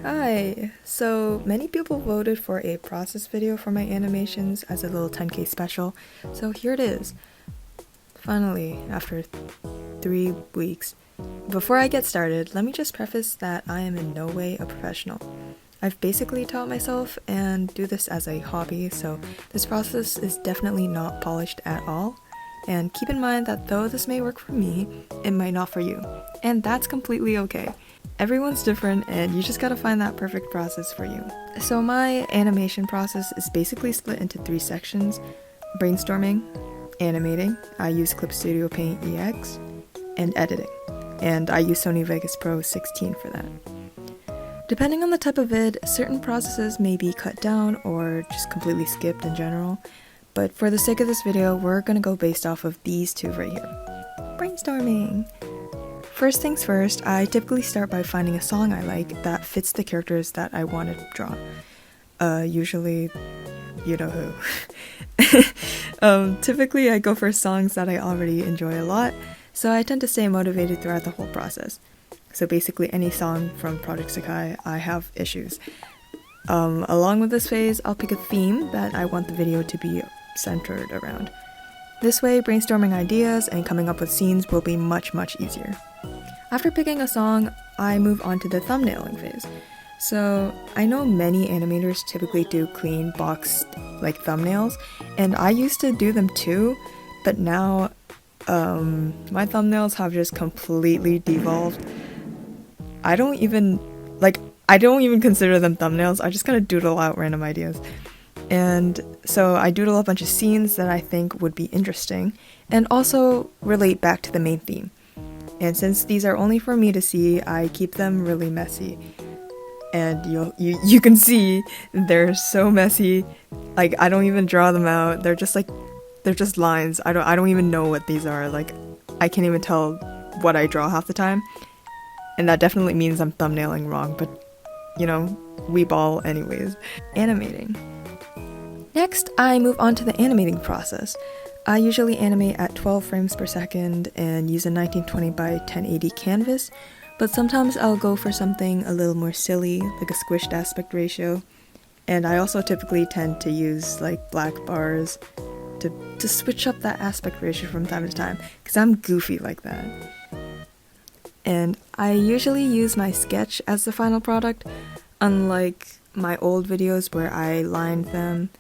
Hi! So many people voted for a process video for my animations as a little 10k special, so here it is. Finally, after 3 weeks. Before I get started, let me just preface that I am in no way a professional. I've basically taught myself and do this as a hobby, so this process is definitely not polished at all. And keep in mind that though this may work for me, it might not for you. And that's completely okay. Everyone's different and you just gotta find that perfect process for you. So my animation process is basically split into 3 sections: brainstorming, animating, I use Clipstudiopaint EX, and editing. And I use Sony Vegas Pro 16 for that. Depending on the type of vid, certain processes may be cut down or just completely skipped in general, but for the sake of this video, we're gonna go based off of these 2 right here. Brainstorming! First things first, I typically start by finding a song I like that fits the characters that I want to draw. Usually, you know who. Typically I go for songs that I already enjoy a lot, so I tend to stay motivated throughout the whole process. So basically any song from Project Sakai, I have issues. Along with this phase, I'll pick a theme that I want the video to be centered around. This way, brainstorming ideas and coming up with scenes will be much easier. After picking a song, I move on to the thumbnailing phase. So, I know many animators typically do clean boxed thumbnails, and I used to do them too, but now my thumbnails have just completely devolved. I don't even consider them thumbnails. I just kind of doodle out random ideas. And so I doodle a bunch of scenes that I think would be interesting and also relate back to the main theme. And since these are only for me to see, I keep them really messy. And you can see they're so messy. Like, I don't even draw them out. They're just lines. I don't even know what these are. Like, I can't even tell what I draw half the time. And that definitely means I'm thumbnailing wrong, but you know, we ball anyways. Animating. Next, I move on to the animating process. I usually animate at 12 frames per second and use a 1920 by 1080 canvas, but sometimes I'll go for something a little more silly, like a squished aspect ratio. And I also typically tend to use black bars to switch up that aspect ratio from time to time, because I'm goofy like that. And I usually use my sketch as the final product, unlike my old videos where I lined them.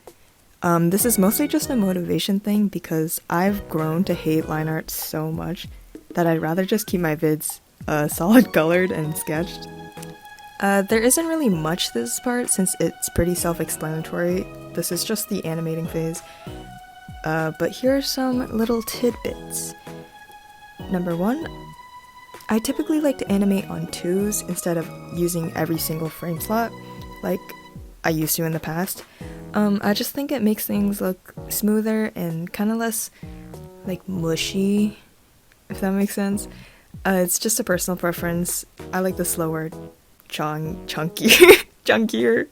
This is mostly just a motivation thing because I've grown to hate line art so much that I'd rather just keep my vids solid colored and sketched. There isn't really much to this part since it's pretty self-explanatory. This is just the animating phase. But here are some little tidbits. Number 1, I typically like to animate on 2s instead of using every single frame slot like I used to in the past. I just think it makes things look smoother and kind of less mushy, if that makes sense. It's just a personal preference. I like the slower, chunkier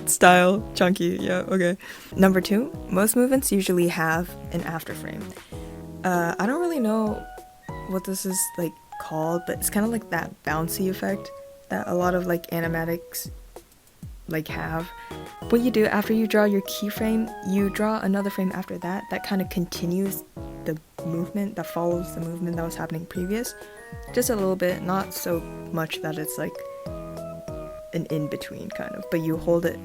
style. Chunky, yeah, okay. Number 2, most movements usually have an after frame. I don't really know what this is called, but it's kind of like that bouncy effect that a lot of animatics have. What you do after you draw your keyframe, you draw another frame after that kind of continues the movement, that follows the movement that was happening previous. Just a little bit, not so much that it's an in-between kind of, but you hold it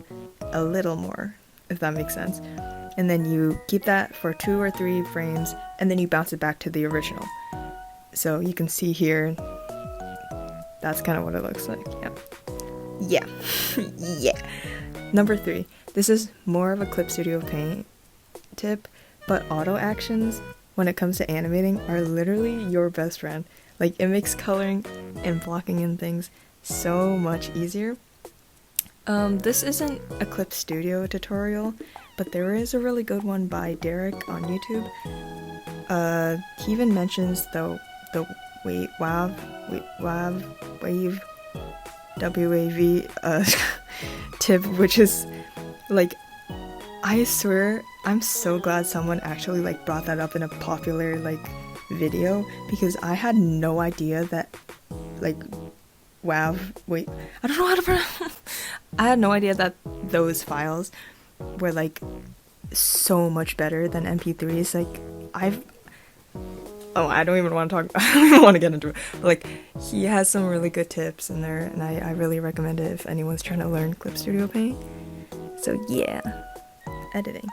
a little more, if that makes sense. And then you keep that for 2 or 3 frames, and then you bounce it back to the original. So you can see here, that's kind of what it looks like, yeah. Yeah. Number 3, this is more of a Clipstudiopaint tip, but auto actions when it comes to animating are literally your best friend. It makes coloring and blocking in things so much easier. This isn't a Clip Studio tutorial, but there is a really good one by Derek on YouTube. He even mentions the WAV tip, which is I swear I'm so glad someone actually brought that up in a popular video, because I had no idea that wait, I don't know how to pronounce. I had no idea that those files were like so much better than MP3s. Like I don't even want to talk. I don't even want to get into it. But, like, he has some really good tips in there, and I really recommend it if anyone's trying to learn Clipstudiopaint. So yeah, editing.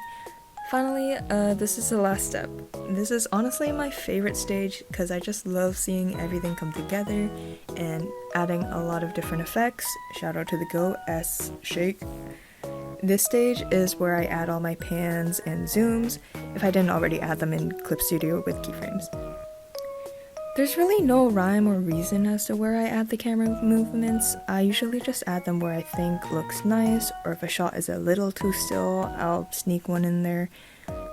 Finally, this is the last step. This is honestly my favorite stage because I just love seeing everything come together and adding a lot of different effects. Shout out to the Go S Shake. This stage is where I add all my pans and zooms, if I didn't already add them in Clip Studio with keyframes. There's really no rhyme or reason as to where I add the camera movements. I usually just add them where I think looks nice, or if a shot is a little too still, I'll sneak one in there.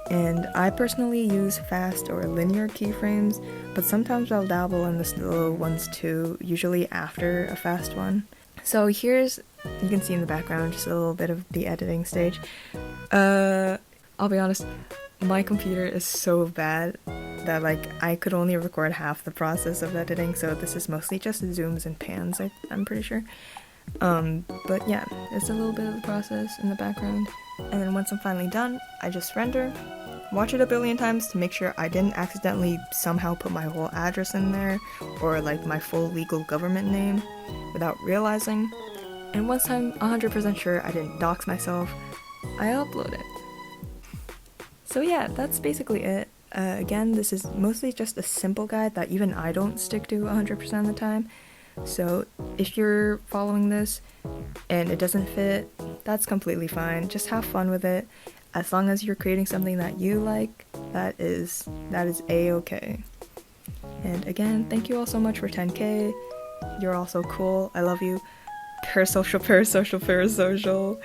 And I personally use fast or linear keyframes, but sometimes I'll dabble in the slow ones too, usually after a fast one. So here's, you can see in the background, just a little bit of the editing stage. I'll be honest, my computer is so bad that like I could only record half the process of editing, so this is mostly just zooms and pans, I'm pretty sure. But yeah, it's a little bit of the process in the background. And then once I'm finally done, I just render, watch it a billion times to make sure I didn't accidentally somehow put my whole address in there, or like my full legal government name, without realizing. And once I'm 100% sure I didn't dox myself, I upload it. So yeah, that's basically it. Again, this is mostly just a simple guide that even I don't stick to 100% of the time. So if you're following this and it doesn't fit, that's completely fine. Just have fun with it. As long as you're creating something that you like, that is a-okay. And again, thank you all so much for 10K. You're all so cool. I love you. Parasocial, parasocial, parasocial.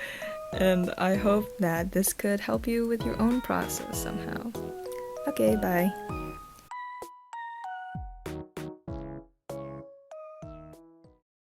And I hope that this could help you with your own process somehow. Okay, bye.